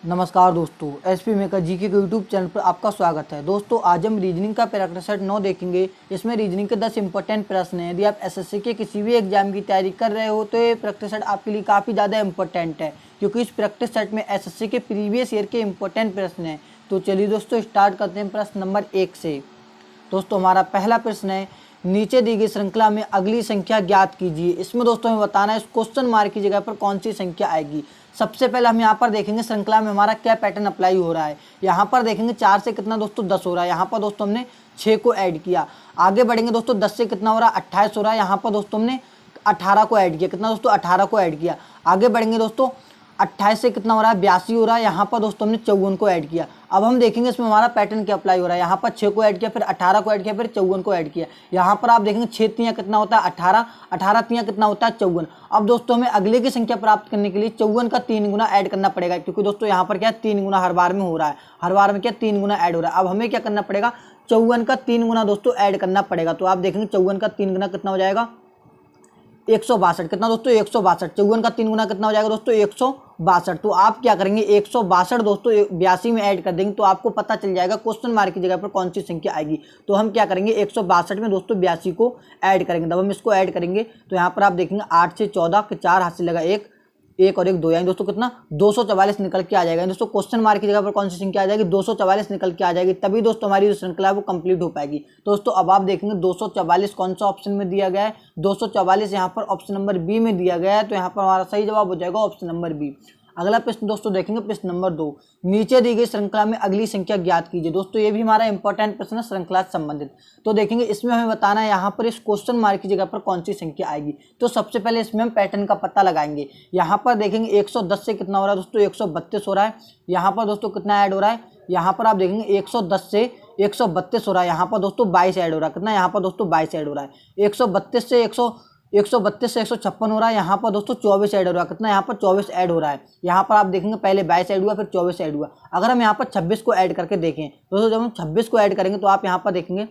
नमस्कार दोस्तों, SP maker GK के यूट्यूब चैनल पर आपका स्वागत है। दोस्तों आज हम रीजनिंग का प्रैक्टिस सेट 9 देखेंगे। इसमें रीजनिंग के 10 इंपॉर्टेंट प्रश्न हैं। यदि आप एसएससी के किसी भी एग्जाम की तैयारी कर रहे हो तो ये प्रैक्टिस सेट आपके लिए काफ़ी ज़्यादा इंपॉर्टेंट है, क्योंकि इस प्रैक्टिस सेट में एसएससी के प्रीवियस ईयर के इंपॉर्टेंट प्रश्न हैं। तो चलिए दोस्तों स्टार्ट करते हैं प्रश्न नंबर 1 से। दोस्तों हमारा पहला प्रश्न है, नीचे दी गई श्रृंखला में अगली संख्या ज्ञात कीजिए। इसमें दोस्तों हमें बताना है इस क्वेश्चन मार्क की जगह पर कौन सी संख्या आएगी। सबसे पहले हम यहाँ पर देखेंगे श्रृंखला में हमारा क्या पैटर्न अप्लाई हो रहा है। यहाँ पर देखेंगे 4 से कितना दोस्तों 10 हो रहा है। यहाँ पर दोस्तों हमने 6 को ऐड किया। आगे बढ़ेंगे दोस्तों 10 से कितना हो रहा है 28 हो रहा है। यहाँ पर दोस्तों हमने 18 को ऐड किया। कितना दोस्तों 18 को ऐड किया। आगे बढ़ेंगे दोस्तों 28 से कितना हो रहा है 82 हो रहा है। यहाँ पर दोस्तों हमने 54 को ऐड किया। अब हम देखेंगे इसमें हमारा पैटर्न क्या अप्लाई हो रहा है। यहाँ पर 6 को ऐड किया, फिर 18 को ऐड किया, फिर 54 को ऐड किया। यहाँ पर आप देखेंगे 6 तियाँ कितना होता है 18, 18 तियाँ कितना होता है 54। अब दोस्तों हमें अगले की संख्या प्राप्त करने के लिए 54 का 3 गुना ऐड करना पड़ेगा, क्योंकि दोस्तों यहाँ पर क्या 3 गुना हर बार में हो रहा है। हर बार में क्या 3 गुना ऐड हो रहा है। अब हमें क्या करना पड़ेगा 54 का 3 गुना दोस्तों ऐड करना पड़ेगा। तो आप देखेंगे 54 का 3 गुना कितना हो जाएगा 162। कितना दोस्तों 162। 54 का 3 गुना कितना हो जाएगा दोस्तों 162। तो आप क्या करेंगे 162 दोस्तों 82 में ऐड कर देंगे तो आपको पता चल जाएगा क्वेश्चन मार्क की जगह पर कौन सी संख्या आएगी। तो हम क्या करेंगे 162 में दोस्तों 82 को ऐड करेंगे। तब हम इसको ऐड करेंगे तो यहाँ पर आप देखेंगे 8 से 14 के 4 हाथ से लगा 1 और 1 2, यानी दोस्तों कितना 244 निकल के आ जाएगा। दोस्तों क्वेश्चन मार्क की जगह पर कौन सी संख्या आ जाएगी 244 निकल के आ जाएगी। तभी दोस्तों हमारी जो श्रृंखला है वो कंप्लीट हो पाएगी। दोस्तों अब आप देखेंगे 244 कौन सा ऑप्शन में दिया गया है 244 यहाँ पर ऑप्शन नंबर बी में दिया गया है। तो यहाँ पर हमारा सही जवाब हो जाएगा ऑप्शन नंबर बी। अगला प्रश्न दोस्तों देखेंगे प्रश्न नंबर 2, नीचे दी गई श्रृंखला में अगली संख्या ज्ञात कीजिए। दोस्तों ये भी हमारा इंपॉर्टेंट प्रश्न है श्रृंखला से संबंधित। तो देखेंगे इसमें हमें बताना है यहाँ पर इस क्वेश्चन मार्क की जगह पर कौन सी संख्या आएगी। तो सबसे पहले इसमें हम पैटर्न का पता लगाएंगे। यहाँ पर देखेंगे 110 से कितना हो रहा है दोस्तों 132 हो रहा है। यहाँ पर दोस्तों कितना ऐड हो रहा है, यहाँ पर आप देखेंगे 110 से 132 हो रहा है। यहाँ पर दोस्तों 22 ऐड हो रहा है। कितना यहाँ पर दोस्तों 22 ऐड हो रहा है। 132 से 132 से 156 हो रहा है। यहाँ पर दोस्तों 24 ऐड हो रहा है। कितना यहाँ पर 24 ऐड हो रहा है। यहाँ पर आप देखेंगे पहले 22 ऐड हुआ, फिर 24 ऐड हुआ। अगर हम यहाँ पर 26 को ऐड करके देखें दोस्तों, जब हम 26 को ऐड करेंगे तो आप यहाँ पर देखेंगे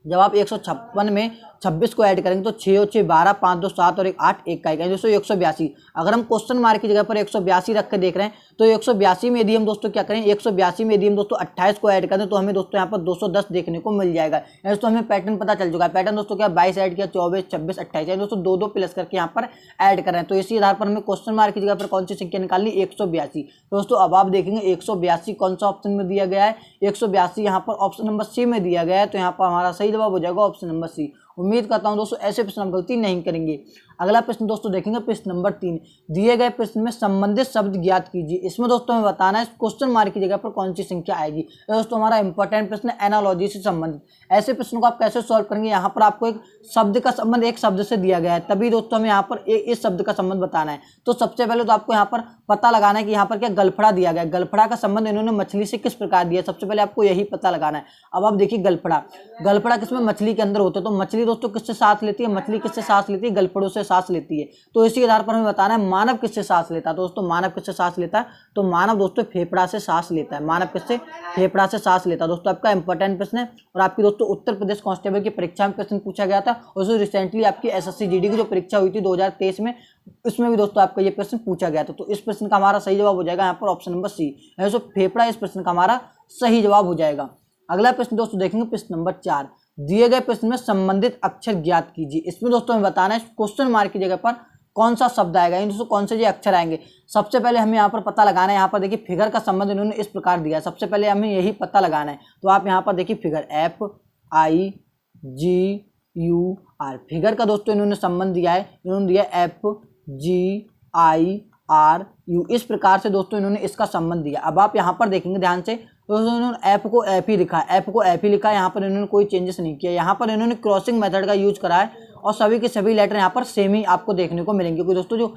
जब आप 156 में 26 को ऐड करेंगे तो 6 और 6 12, 5 2 7 और 1 8, 1 का 1 दोस्तों 182। अगर हम क्वेश्चन मार्क की जगह पर 182 रख के देख रहे हैं तो 182 में यदि हम दोस्तों क्या करें 182 में यदि हम दोस्तों 28 को ऐड करें तो हमें दोस्तों यहाँ पर 210 देखने को मिल जाएगा। दोस्तों हमें पैटर्न पता चल चुका है। पैटर्न दोस्तों क्या 22 ऐड किया, 24 26 28 है दोस्तों 2 2 प्लस करके यहाँ पर ऐड कर रहे हैं। तो इसी आधार पर हमें क्वेश्चन मार्क की जगह पर कौन सी संख्या निकालनी 182। दोस्तों अब आप देखेंगे 182 कौन सा ऑप्शन में दिया गया है 182 यहाँ पर ऑप्शन नंबर सी में दिया गया है। तो यहाँ पर हमारा सही जवाब हो जाएगा ऑप्शन नंबर सी। उम्मीद करता हूं दोस्तों ऐसे प्रश्न हम गलती नहीं करेंगे। अगला प्रश्न दोस्तों देखेंगे प्रश्न नंबर 3, दिए गए प्रश्न में संबंधित शब्द ज्ञात कीजिए। इसमें दोस्तों हमें बताना है क्वेश्चन मार्क की जगह पर कौन सी संख्या आएगी। दोस्तों हमारा इंपॉर्टेंट प्रश्न है एनालॉजी से संबंधित। ऐसे प्रश्नों को आप कैसे सॉल्व करेंगे, यहाँ पर आपको एक शब्द का संबंध एक शब्द से दिया गया है, तभी दोस्तों हमें यहाँ पर इस शब्द का संबंध बताना है। तो सबसे पहले तो आपको यहाँ पर पता लगाना है कि यहाँ पर क्या गलफड़ा दिया गया है। गलफड़ा का संबंध इन्होंने मछली से किस प्रकार दिया है, सबसे पहले आपको यही पता लगाना है। अब आप देखिए गलफड़ा किसमें मछली के अंदर होता है। तो मछली दोस्तों किससे सांस लेती है, मछली किससे सांस लेती है गलफड़ों से सांस लेती है। तो इसी आधार पर हमें बताना है मानव किससे सांस लेता है। दोस्तों मानव किससे सांस लेता है, तो मानव दोस्तों फेफड़ा से सांस लेता है। मानव किससे फेफड़ा से सांस लेता है। दोस्तों आपका इंपॉर्टेंट प्रश्न है और आपकी दोस्तों उत्तर प्रदेश कांस्टेबल की परीक्षा में प्रश्न पूछा गया था। और जो रिसेंटली आपकी एसएससी जीडी की जो परीक्षा हुई थी 2023 में, उसमें भी दोस्तों आपका ये प्रश्न पूछा गया था। तो इस प्रश्न का हमारा सही जवाब हो जाएगा यहाँ पर ऑप्शन नंबर सी, फेफड़ा इस प्रश्न का हमारा सही जवाब हो जाएगा। अगला प्रश्न दोस्तों देखेंगे प्रश्न नंबर 4, दिए गए प्रश्न में संबंधित अक्षर ज्ञात कीजिए। इसमें दोस्तों हमें बताना है क्वेश्चन मार्क की जगह पर कौन सा शब्द आएगा, इन दोस्तों कौन से ये अक्षर आएंगे। सबसे पहले हमें यहाँ पर पता लगाना है। यहाँ पर देखिए फिगर का संबंध इन्होंने इस प्रकार दिया है। सबसे पहले हमें यही पता लगाना है। तो आप यहाँ पर देखिए फिगर FIGUR, फिगर का दोस्तों इन्होंने संबंध दिया है। इन्होंने दिया FGIRU, इस प्रकार से दोस्तों इन्होंने इसका संबंध दिया। अब आप यहाँ पर देखेंगे ध्यान से, दोस्तों इन्होंने एफ को एफ ही लिखा है, एफ को एफ ही लिखा है। यहाँ पर इन्होंने कोई चेंजेस नहीं किया। यहाँ पर इन्होंने क्रॉसिंग मेथड का यूज करा है और सभी के सभी लेटर यहाँ पर सेम ही आपको देखने को मिलेंगे, क्योंकि दोस्तों जो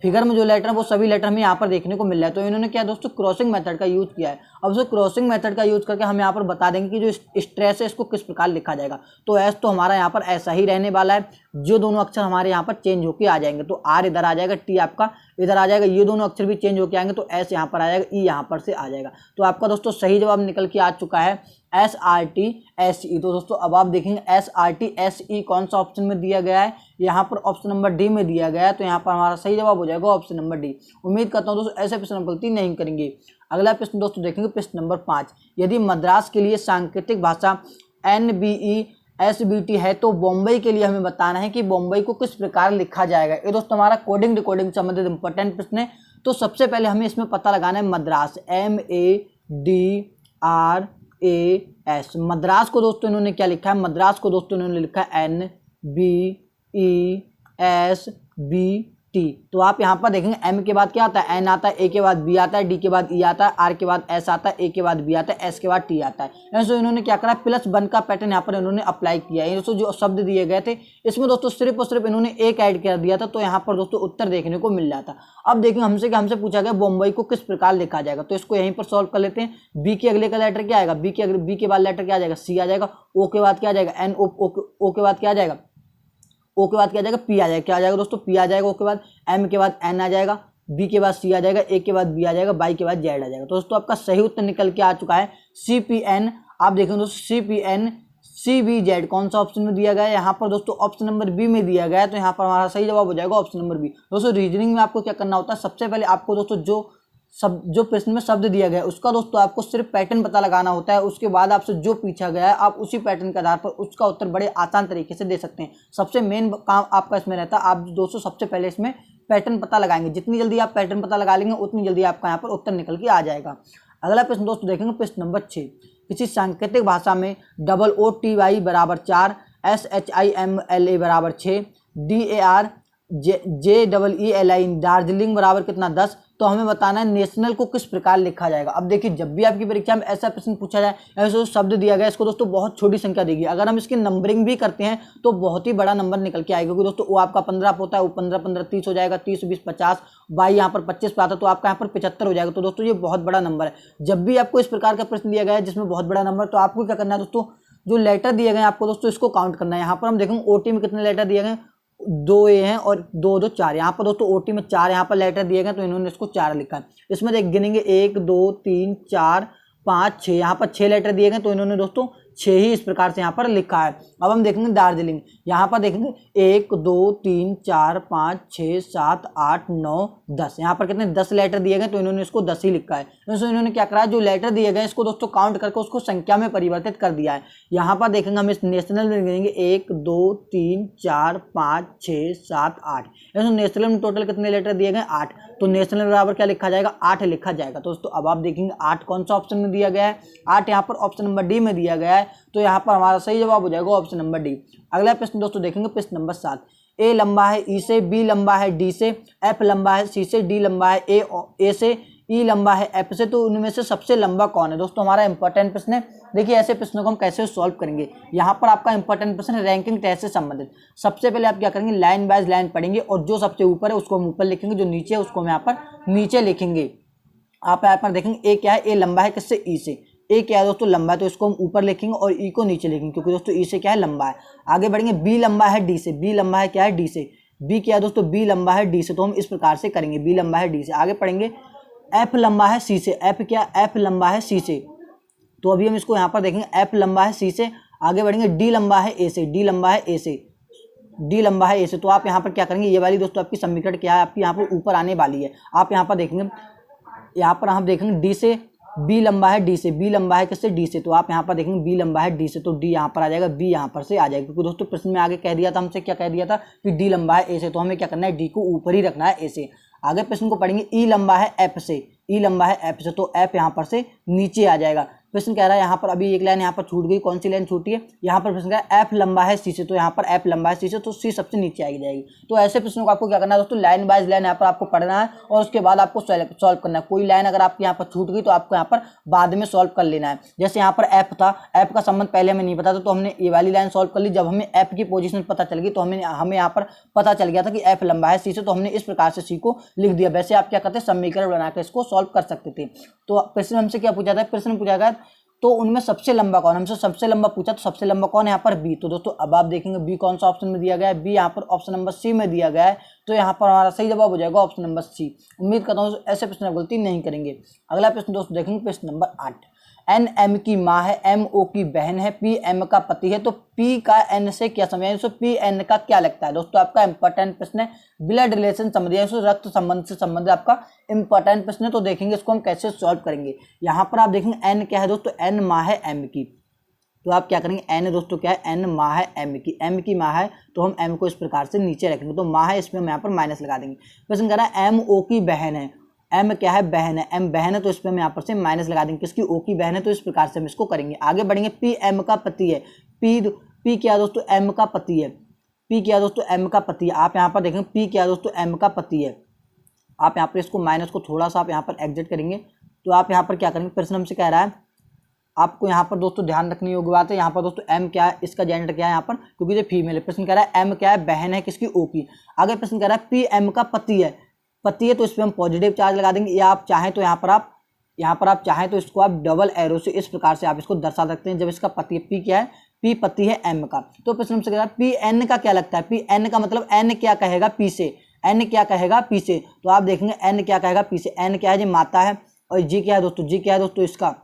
फिगर में जो लेटर है वो सभी लेटर हमें यहाँ पर देखने को मिल रहा है। तो इन्होंने क्या दोस्तों क्रॉसिंग मेथड का यूज किया है। अब जो क्रॉसिंग मेथड का यूज करके हम यहाँ पर बता देंगे कि जो स्ट्रेस है इसको किस प्रकार लिखा जाएगा। तो एस तो हमारा यहाँ पर ऐसा ही रहने वाला है। जो दोनों अक्षर हमारे यहाँ पर चेंज होके आ जाएंगे। तो आर इधर आ जाएगा, टी आपका इधर आ जाएगा, ये दोनों अक्षर भी चेंज होके आएंगे तो एस यहाँ पर आ जाएगा, ई यहाँ पर से आ जाएगा। तो आपका दोस्तों सही जवाब निकल के आ चुका है SRT-SE। तो दोस्तों अब आप देखेंगे SRT-SE कौन सा ऑप्शन में दिया गया है, यहाँ पर ऑप्शन नंबर डी में दिया गया है। तो यहाँ पर हमारा सही जवाब हो जाएगा ऑप्शन नंबर डी। उम्मीद करता हूँ दोस्तों ऐसे प्रश्न गलती नहीं करेंगे। अगला प्रश्न दोस्तों देखेंगे प्रश्न नंबर 5। यदि मद्रास के लिए सांकेतिक भाषा NBE-SBT है तो बॉम्बे के लिए हमें बताना है कि बॉम्बे को किस प्रकार लिखा जाएगा। ये दोस्तों हमारा कोडिंग डिकोडिंग संबंधित इंपॉर्टेंट प्रश्न है। तो सबसे पहले हमें इसमें पता लगाना है मद्रास, MADRAS। मद्रास को दोस्तों इन्होंने क्या लिखा है, मद्रास को दोस्तों इन्होंने लिखा है NBESBT। तो आप यहाँ पर देखेंगे एम के बाद क्या आता है, एन आता है, ए के बाद बी आता है, डी के बाद ई आता है, आर के बाद एस आता है, ए के बाद बी आता है, एस के बाद टी आता है। ऐसे इन्होंने क्या करा, +1 का पैटर्न यहाँ पर इन्होंने अप्लाई किया है। दोस्तों जो शब्द दिए गए थे इसमें दोस्तों सिर्फ और सिर्फ इन्होंने एक ऐड कर दिया था, तो यहाँ पर दोस्तों उत्तर देखने को मिल जाता। अब देखेंगे हमसे पूछा गया बॉम्बे को किस प्रकार लिखा जाएगा। तो इसको यहीं पर सॉल्व कर लेते हैं। बी के अगले का लेटर क्या आएगा, बी के बाद लेटर क्या आ जाएगा, सी आ जाएगा। ओ के बाद क्या आ जाएगा, एन। ओ के बाद क्या आ जाएगा, ओ के बाद क्या आ जाएगा, पी आ जाएगा। क्या आ जाएगा दोस्तों, पी आ जाएगा। ओ के बाद एम के बाद एन आ जाएगा, बी के बाद सी आ जाएगा, ए के बाद बी आ जाएगा, वाई के बाद जेड आ जाएगा। तो दोस्तों आपका सही उत्तर निकल के आ चुका है CPN। आप देखेंगे दोस्तों CPN CBZ कौन सा ऑप्शन में दिया गया है, यहाँ पर दोस्तों ऑप्शन नंबर बी में दिया गया है। तो यहाँ पर हमारा सही जवाब हो जाएगा ऑप्शन नंबर बी। दोस्तों रीजनिंग में आपको क्या करना होता है, सबसे पहले आपको दोस्तों जो प्रश्न में शब्द दिया गया है उसका दोस्तों आपको सिर्फ पैटर्न पता लगाना होता है। उसके बाद आपसे जो पूछा गया है आप उसी पैटर्न के आधार पर उसका उत्तर बड़े आसान तरीके से दे सकते हैं। सबसे मेन काम आपका इसमें रहता है, आप दोस्तों सबसे पहले इसमें पैटर्न पता लगाएंगे। जितनी जल्दी आप पैटर्न पता लगा लेंगे उतनी जल्दी आपका यहाँ पर उत्तर निकल के आ जाएगा। अगला प्रश्न दोस्तों देखेंगे प्रश्न नंबर 6। किसी सांकेतिक भाषा में OOTY = 4, SHIMLA = 6, DARJEELI दार्जिलिंग बराबर कितना 10। तो हमें बताना है नेशनल को किस प्रकार लिखा जाएगा। अब देखिए जब भी आपकी परीक्षा में ऐसा प्रश्न पूछा जाए, ऐसा शब्द दिया गया इसको दोस्तों बहुत छोटी संख्या देगी। अगर हम इसकी नंबरिंग भी करते हैं तो बहुत ही बड़ा नंबर निकल के आएगा, क्योंकि दोस्तों वो आपका 15 होता है, वो 15 30 हो जाएगा, 30 20 50, बाई यहाँ पर 25 पे आता है, तो आपका यहाँ पर 75 हो जाएगा। तो दोस्तों ये बहुत बड़ा नंबर है। जब भी आपको इस प्रकार का प्रश्न दिया गया है जिसमें बहुत बड़ा नंबर, तो आपको क्या करना है दोस्तों, जो लेटर दिए गए आपको दोस्तों इसको काउंट करना है। यहाँ पर हम देखेंगे ओटी में कितने लेटर दिए गए, 2 ए हैं और 2 2 4। यहाँ पर दोस्तों ओटी में 4 यहाँ पर लेटर दिए गए तो इन्होंने इसको 4 लिखा है। इसमें देख गिनेंगे 1 2 3 4 5 6, यहाँ पर 6 लेटर दिए गए तो इन्होंने दोस्तों 6 ही इस प्रकार से यहाँ पर लिखा है। अब हम देखेंगे दार्जिलिंग, यहाँ पर देखेंगे 1 2 3 4 5 6 7 8 9 10, यहाँ पर कितने 10 लेटर दिए गए तो इन्होंने इसको 10 ही लिखा है। दोस्तों इन्होंने क्या करा है, जो लेटर दिए गए इसको दोस्तों काउंट करके उसको संख्या में परिवर्तित कर दिया है। यहाँ पर देखेंगे हम इस नेशनल में गिनेंगे 1 2 3 4 5 6 7 8। नेशनल में टोटल कितने लेटर दिए गए 8, तो नेशनल बराबर क्या लिखा जाएगा 8 लिखा जाएगा। तो दोस्तों अब आप देखेंगे 8 कौन सा ऑप्शन में दिया गया है, 8 यहाँ पर ऑप्शन नंबर डी में दिया गया है। तो यहाँ पर हमारा सही जवाब हो जाएगा ऑप्शन नंबर डी। अगला प्रश्न दोस्तों देखेंगे प्रश्न नंबर 7। ए लंबा है ई से, बी लंबा है डी से, एफ लंबा है सी से, डी लंबा है ए से, ई लंबा है एफ से, तो उनमें से सबसे लंबा कौन है। दोस्तों हमारा इंपॉर्टेंट प्रश्न है। देखिए ऐसे प्रश्नों को हम कैसे सॉल्व करेंगे। यहाँ पर आपका इंपॉर्टेंट प्रश्न है रैंकिंग टेस्ट से संबंधित। सबसे पहले आप क्या करेंगे, लाइन बाय लाइन पढ़ेंगे और जो सबसे ऊपर है उसको हम ऊपर लिखेंगे, जो नीचे है उसको हम यहाँ पर नीचे लिखेंगे। आप यहाँ पर देखेंगे ए क्या है, ए लंबा है किससे, ई से। ए क्या है दोस्तों लंबा है, तो इसको हम ऊपर लिखेंगे और ई को नीचे लिखेंगे, क्योंकि दोस्तों ई से क्या है लंबा है। आगे बढ़ेंगे, बी लंबा है डी से, बी लंबा है क्या है डी से, बी क्या है दोस्तों बी लंबा है डी से, तो हम इस प्रकार से करेंगे बी लंबा है डी से। आगे पढ़ेंगे एफ लंबा है सी से, एफ क्या एफ लंबा है सी से, तो अभी हम इसको यहाँ पर देखेंगे एफ लंबा है सी से। आगे बढ़ेंगे डी लंबा है ए से, डी लंबा है ए से, डी लंबा है ए से। तो आप यहाँ पर क्या करेंगे, ये वाली दोस्तों आपकी समीकरण क्या है, आपकी यहाँ पर ऊपर आने वाली है। आप यहाँ पर देखेंगे, यहाँ पर हम देखेंगे डी से बी लंबा है डी से, बी लंबा है किससे डी से, तो आप यहाँ पर देखेंगे बी लंबा है डी से, तो डी यहाँ पर आ जाएगा, बी यहाँ पर से आ जाएगा, क्योंकि दोस्तों प्रश्न में आगे कह दिया था हमसे, क्या कह दिया था कि डी लंबा है ए से, तो हमें क्या करना है डी को ऊपर ही रखना है ए से। आगे प्रश्न को पढ़ेंगे, ई लंबा है एफ से, ई लंबा है एफ से, तो एफ यहाँ पर से नीचे आ जाएगा। प्रश्न कह रहा है यहाँ पर अभी एक लाइन यहाँ पर छूट गई, कौन सी लाइन छूटी है, यहाँ पर प्रश्न कह रहा है एफ लंबा है सी से, तो यहाँ पर एफ लंबा है सी से, तो सी सबसे नीचे आई जाएगी। तो ऐसे प्रश्नों को आपको क्या करना है दोस्तों, लाइन बाय लाइन यहाँ पर आपको पढ़ना है और उसके बाद आपको सॉल्व करना है। कोई लाइन अगर आपकी यहाँ पर छूट गई तो आपको यहाँ पर बाद में सॉल्व कर लेना है। जैसे यहाँ पर एफ था, एफ का संबंध पहले हमें नहीं पता था, तो हमने ये वाली लाइन सॉल्व कर ली। जब हमें एफ की पोजीशन पता चल गई तो हमें यहाँ पर पता चल गया था कि एफ लंबा है सी से, तो हमने इस प्रकार से सी को लिख दिया। वैसे आप क्या करते हैं, समीकरण बनाकर इसको सॉल्व कर सकते थे। तो प्रश्न हमसे क्या पूछा था, प्रश्न पूछा गया तो उनमें सबसे लंबा कौन, हमसे सबसे लंबा पूछा तो सबसे लंबा कौन है यहाँ पर बी। तो दोस्तों अब आप देखेंगे बी कौन सा ऑप्शन में दिया गया है, बी यहाँ पर ऑप्शन नंबर सी में दिया गया है। तो यहाँ पर हमारा सही जवाब हो जाएगा ऑप्शन नंबर सी। उम्मीद करता हूँ ऐसे प्रश्न आप गलती नहीं करेंगे। अगला प्रश्न दोस्तों देखेंगे प्रश्न नंबर 8। एन एम की माँ है, एम ओ की बहन है, पी एम का पति है, तो पी का एन से क्या संबंध है, पी एन का क्या लगता है। दोस्तों आपका इंपॉर्टेंट प्रश्न है, ब्लड रिलेशन संबंधी है, रक्त संबंध से संबंधित आपका इंपॉर्टेंट प्रश्न है। तो देखेंगे इसको हम कैसे सॉल्व करेंगे। यहाँ पर आप देखेंगे एन क्या है दोस्तों, एन माँ है एम की। तो आप क्या करेंगे, एन दोस्तों क्या है, एन माँ है एम की, एम की माँ है तो हम एम को इस प्रकार से नीचे रखेंगे। तो माँ है इसमें हम यहाँ पर माइनस लगा देंगे। प्रश्न कह रहा है एम ओ की बहन है, एम क्या है बहन है, एम बहन है तो इसमें हम यहाँ पर से माइनस लगा देंगे। किसकी, ओ की बहन है। तो इस प्रकार से हम इसको करेंगे। आगे बढ़ेंगे, पी एम का पति है, पी क्या दोस्तों, एम का पति है, पी क्या दोस्तों, एम का पति है। आप यहाँ पर देखेंगे पी क्या दोस्तों, एम का पति है। आप यहाँ पर इसको माइनस को थोड़ा सा आप यहाँ पर एग्जिट करेंगे। तो आप यहाँ पर क्या करेंगे, प्रश्न हमसे कह रहा है आपको यहाँ पर दोस्तों ध्यान रखने योग्य बात है। यहाँ पर दोस्तों एम क्या है, इसका जेंडर क्या है यहाँ पर, क्योंकि ये फीमेल है। प्रश्न कह रहा है एम क्या है, बहन है किसकी, ओ की। आगे प्रश्न कह रहा है पी एम का पति है, पति है तो इसमें हम पॉजिटिव चार्ज लगा देंगे। या आप चाहें तो यहाँ पर आप चाहें तो इसको आप डबल एरो से इस प्रकार से आप इसको दर्शा सकते हैं। जब इसका पति है, पी क्या है, पी पति है एम का। तो प्रश्न हमसे कह रहा है पी एन का क्या लगता है, पी एन का मतलब एन क्या कहेगा पी से, एन क्या कहेगा पी से। तो आप देखेंगे एन क्या कहेगा पी से, एन क्या है जी माता है, और जी क्या है दोस्तों, जी क्या है दोस्तों इसका,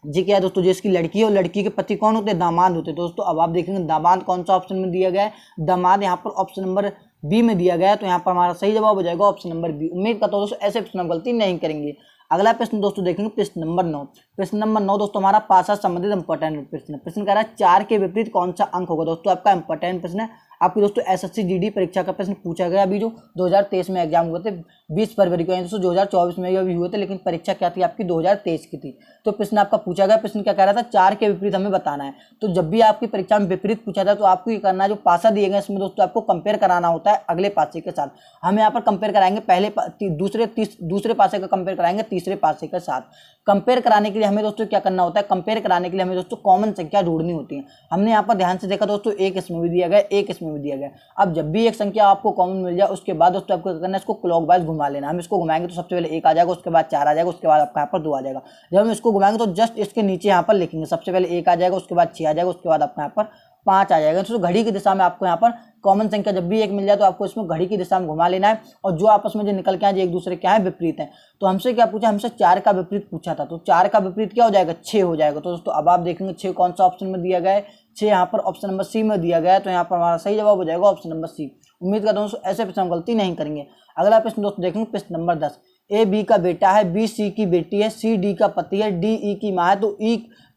जी क्या है दोस्तों, जो इसकी लड़की है और लड़की के पति कौन होते हैं, दामाद होते हैं। दोस्तों अब आप देखेंगे दामाद कौन सा ऑप्शन में दिया गया है, दामाद यहाँ पर ऑप्शन नंबर बी में दिया गया है। तो यहाँ पर हमारा सही जवाब हो जाएगा ऑप्शन नंबर बी। उम्मीद करता हूँ दोस्तों ऐसे प्रश्न हम गलती नहीं करेंगे। अगला प्रश्न दोस्तों देखेंगे प्रश्न नंबर 9। प्रश्न नंबर 9 दोस्तों हमारा पासा संबंधित इंपॉर्टेंट प्रश्न है। प्रश्न कह रहा है 4 के विपरीत कौन सा अंक होगा। दोस्तों आपका इंपॉर्टेंट प्रश्न है। आपकी दोस्तों एसएससी जीडी परीक्षा का प्रश्न पूछा गया अभी जो 2023 में एग्जाम हुए थे 20 फरवरी को, दोस्तों 2024 में अभी हुए थे, लेकिन परीक्षा क्या थी आपकी 2023 की थी। तो प्रश्न आपका पूछा गया, प्रश्न क्या कह रहा था, 4 के विपरीत हमें बताना है। तो जब भी आपकी परीक्षा में विपरीत पूछा था तो आपको ये करना है, जो पासा दिए गए इसमें दोस्तों आपको कंपेयर कराना होता है अगले पासे के साथ। हम यहाँ पर कंपेयर कराएंगे पहले दूसरे पासे का कंपेयर कराएंगे तीसरे पासे के साथ। कंपेयर कराने के लिए हमें दोस्तों क्या करना होता है, कंपेयर कराने के लिए हमें दोस्तों कॉमन संख्या ढूंढनी होती है। हमने यहाँ पर ध्यान से देखा दोस्तों, एक इसमें भी दिया गया, एक इसमें भी दिया गया। अब जब भी एक संख्या आपको कॉमन मिल जाए उसके बाद दोस्तों आपको क्या करना है, इसको क्लॉकवाइज घुमा लेना। हम इसको घुमाएंगे तो सबसे पहले 1 आ जाएगा, उसके बाद 4 आ जाएगा, उसके बाद आपका यहाँ पर 2 आ जाएगा। जब हम इसको घुमाएंगे तो जस्ट इसके नीचे यहाँ पर लिखेंगे, सबसे पहले 1 आ जाएगा, उसके बाद 6 आ जाएगा, उसके बाद आपका यहाँ पर 5 आ जाएगा। तो घड़ी की दिशा में आपको यहाँ पर कॉमन संख्या जब भी एक मिल जाए तो आपको इसमें घड़ी की दिशा में घुमा लेना है। और जो आपस में जो निकल के आए एक दूसरे क्या है, विपरीत है। तो हमसे क्या पूछा, हमसे 4 का विपरीत पूछा था। तो 4 का विपरीत क्या हो जाएगा, 6 हो जाएगा। तो दोस्तों अब आप देखेंगे 6 कौन सा ऑप्शन में दिया गया है, 6 यहाँ पर ऑप्शन नंबर सी में दिया गया है। तो यहाँ पर हमारा सही जवाब हो जाएगा ऑप्शन नंबर सी। उम्मीद करता हूँ ऐसे प्रश्न हम गलती नहीं करेंगे। अगला प्रश्न दोस्तों देखेंगे प्रश्न नंबर 10। ए बी का बेटा है, बी सी की बेटी है, सी डी का पति है, डी ई की माँ है,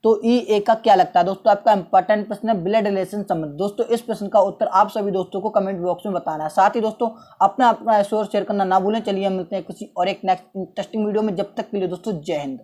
तो ई ए का क्या लगता है। दोस्तों आपका इंपॉर्टेंट प्रश्न है ब्लड रिलेशन संबंध। दोस्तों इस प्रश्न का उत्तर आप सभी दोस्तों को कमेंट बॉक्स में बताना है। साथ ही दोस्तों अपना शेयर करना ना भूलें। चलिए हम मिलते हैं किसी और एक नेक्स्ट इंटरेस्टिंग वीडियो में। जब तक के लिए दोस्तों जय हिंद।